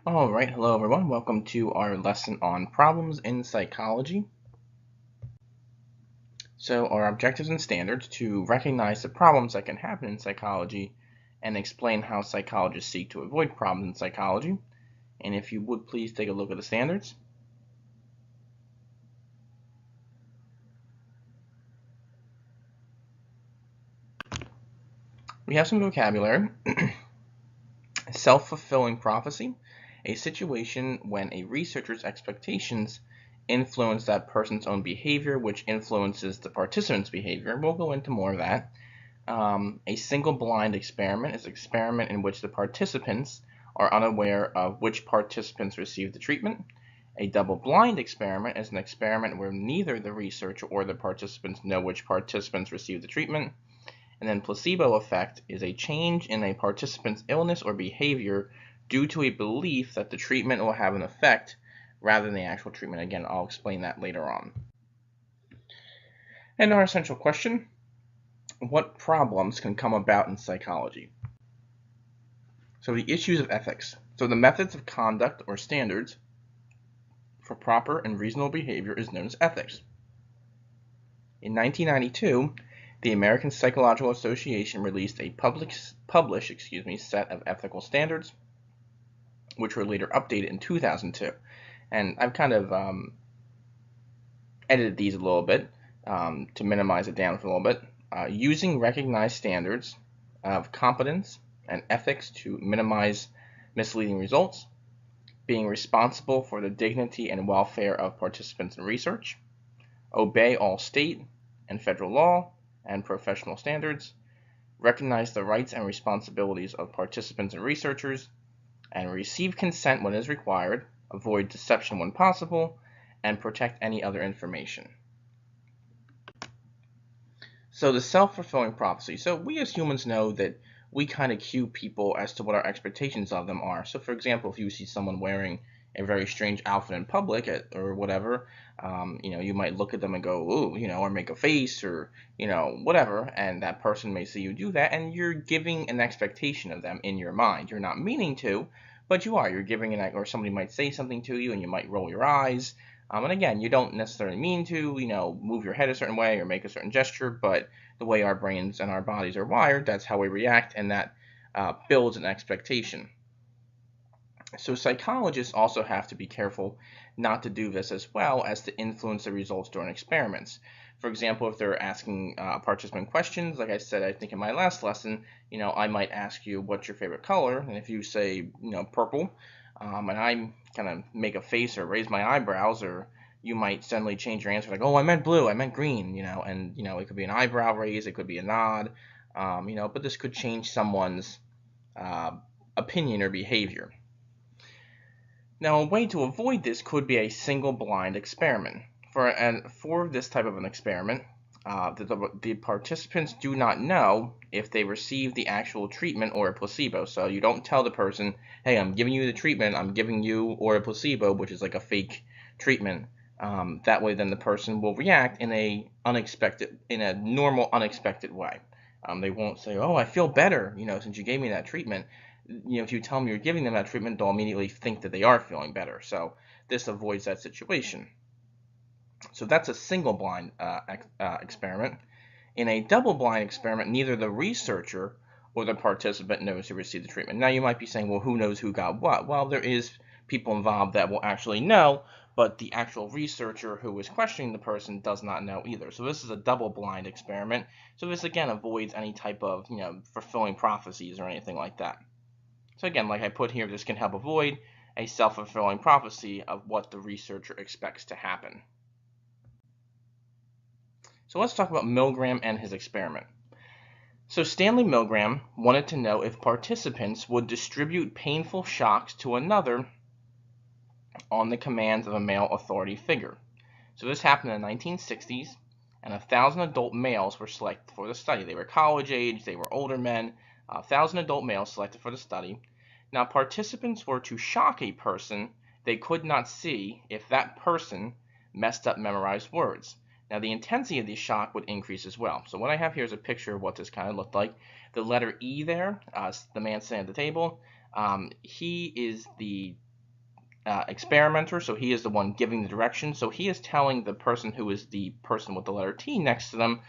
All right, hello everyone. Welcome to our lesson on problems in psychology. So our objectives and standards to recognize the problems that can happen in psychology and explain how psychologists seek to avoid problems in psychology. And if you would please take a look at the standards. We have some vocabulary. Self-fulfilling prophecy, a situation when a researcher's expectations influence that person's own behavior, which influences the participant's behavior. We'll go into more of that. A single blind experiment is an experiment in which the participants are unaware of which participants receive the treatment. A double-blind experiment is an experiment where neither the researcher or the participants know which participants receive the treatment. And then placebo effect is a change in a participant's illness or behavior due to a belief that the treatment will have an effect rather than the actual treatment. Again, I'll explain that later on. And our essential question: what problems can come about in psychology? So the issues of ethics. So the methods of conduct or standards for proper and reasonable behavior is known as ethics. In 1992, the American Psychological Association released a published set of ethical standards, which were later updated in 2002. And I've kind of edited these a little bit to minimize it down for a little bit. Using recognized standards of competence and ethics to minimize misleading results, being responsible for the dignity and welfare of participants in research, obey all state and federal law and professional standards, recognize the rights and responsibilities of participants and researchers, and receive consent when it is required, avoid deception when possible, and protect any other information. So the self-fulfilling prophecy. So we as humans know that we kind of cue people as to what our expectations of them are. So for example, if you see someone wearing a very strange outfit in public or whatever, you might look at them and go, ooh, or make a face or, whatever, and that person may see you do that, and you're giving an expectation of them in your mind. You're not meaning to, but you are. You're giving or somebody might say something to you and you might roll your eyes. And again, you don't necessarily mean to, move your head a certain way or make a certain gesture, but the way our brains and our bodies are wired, that's how we react, and that builds an expectation. So psychologists also have to be careful not to do this as well as to influence the results during experiments. For example, if they're asking participant questions, like I said, I think in my last lesson, I might ask you what's your favorite color, and if you say, purple, and I kind of make a face or raise my eyebrows, or you might suddenly change your answer, like, oh, I meant blue, I meant green, and it could be an eyebrow raise, it could be a nod, but this could change someone's opinion or behavior. Now, a way to avoid this could be a single blind experiment. For this type of an experiment, the participants do not know if they receive the actual treatment or a placebo. So you don't tell the person, hey, I'm giving you the treatment, I'm giving you or a placebo, which is like a fake treatment. That way, then the person will react in a normal, unexpected way. They won't say, oh, I feel better, since you gave me that treatment. If you tell them you're giving them that treatment, they'll immediately think that they are feeling better. So this avoids that situation. So that's a single blind experiment. In a double blind experiment, neither the researcher or the participant knows who received the treatment. Now you might be saying, well, who knows who got what? Well, there is people involved that will actually know, but the actual researcher who is questioning the person does not know either. So this is a double blind experiment. So this again avoids any type of, fulfilling prophecies or anything like that. So again, like I put here, this can help avoid a self-fulfilling prophecy of what the researcher expects to happen. So let's talk about Milgram and his experiment. So Stanley Milgram wanted to know if participants would distribute painful shocks to another on the commands of a male authority figure. So this happened in the 1960s, and 1,000 adult males were selected for the study. They were college age, they were older men, 1,000 adult males selected for the study. Now, participants were to shock a person they could not see if that person messed up memorized words. Now, the intensity of the shock would increase as well. So what I have here is a picture of what this kind of looked like. The letter E there, the man sitting at the table, he is the experimenter, so he is the one giving the direction. So he is telling the person who is the person with the letter T next to them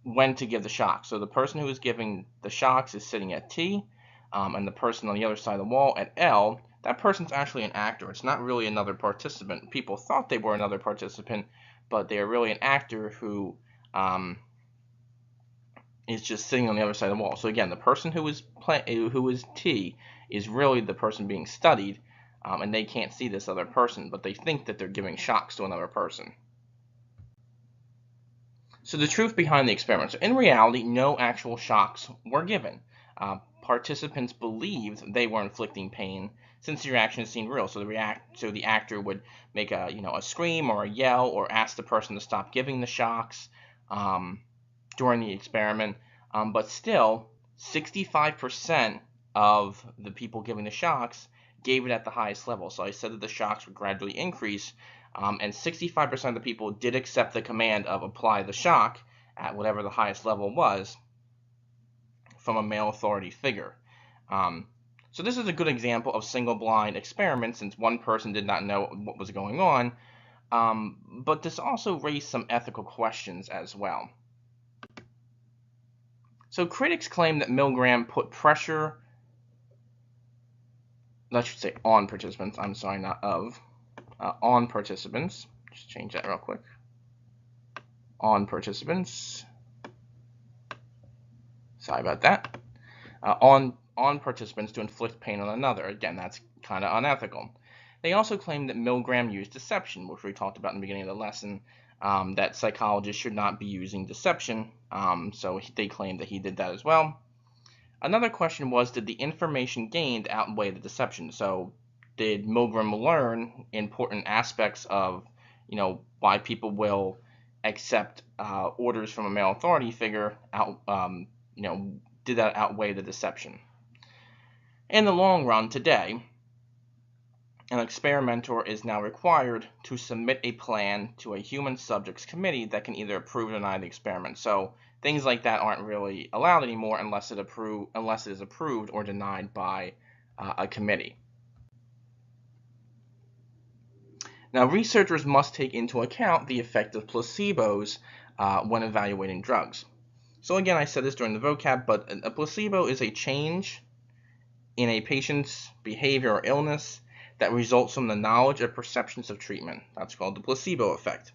when to give the shock. So the person who is giving the shocks is sitting at T, and the person on the other side of the wall at L. That person's actually an actor. It's not really another participant. People thought they were another participant, but they are really an actor who is just sitting on the other side of the wall. So again, the person who is T is really the person being studied, and they can't see this other person, but they think that they're giving shocks to another person. So the truth behind the experiment. So in reality, no actual shocks were given. Participants believed they were inflicting pain since the reaction seemed real. So the actor would make a scream or a yell or ask the person to stop giving the shocks during the experiment. But still, 65% of the people giving the shocks gave it at the highest level. So I said that the shocks would gradually increase. And 65% of the people did accept the command of apply the shock at whatever the highest level was from a male authority figure. So this is a good example of single-blind experiment since one person did not know what was going on, but this also raised some ethical questions as well. So critics claim that Milgram put pressure, I should say on participants, I'm sorry, not of, on participants. Just change that real quick. On participants. Sorry about that. On participants to inflict pain on another. Again, that's kind of unethical. They also claim that Milgram used deception, which we talked about in the beginning of the lesson, that psychologists should not be using deception. So they claim that he did that as well. Another question was, did the information gained outweigh the deception? So did Milgram learn important aspects of, why people will accept orders from a male authority figure? Did that outweigh the deception? In the long run, today, an experimenter is now required to submit a plan to a human subjects committee that can either approve or deny the experiment. So things like that aren't really allowed anymore unless it is approved or denied by a committee. Now, researchers must take into account the effect of placebos when evaluating drugs. So again, I said this during the vocab, but a placebo is a change in a patient's behavior or illness that results from the knowledge or perceptions of treatment. That's called the placebo effect.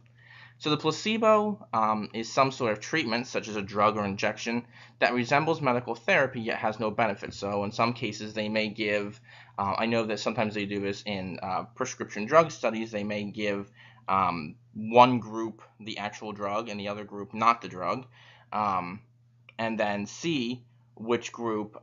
So the placebo is some sort of treatment, such as a drug or injection, that resembles medical therapy yet has no benefit. So in some cases they may give, I know that sometimes they do this in prescription drug studies, they may give one group the actual drug and the other group not the drug, and then see which group,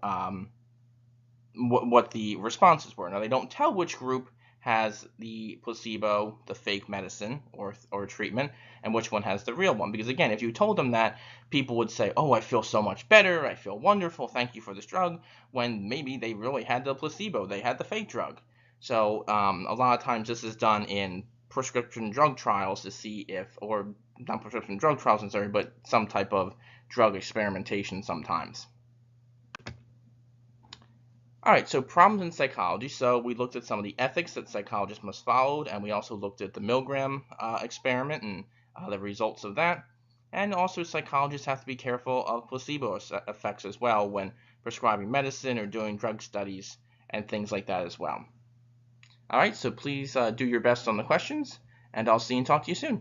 what the responses were. Now they don't tell which group has the placebo, the fake medicine or treatment, and which one has the real one. Because again, if you told them that, people would say, oh, I feel so much better, I feel wonderful, thank you for this drug, when maybe they really had the placebo, they had the fake drug. So a lot of times this is done in prescription drug trials to see if, or not prescription drug trials necessarily, but some type of drug experimentation sometimes. All right, so problems in psychology. So we looked at some of the ethics that psychologists must follow, and we also looked at the Milgram experiment and the results of that. And also psychologists have to be careful of placebo effects as well when prescribing medicine or doing drug studies and things like that as well. All right, so please do your best on the questions, and I'll see and talk to you soon.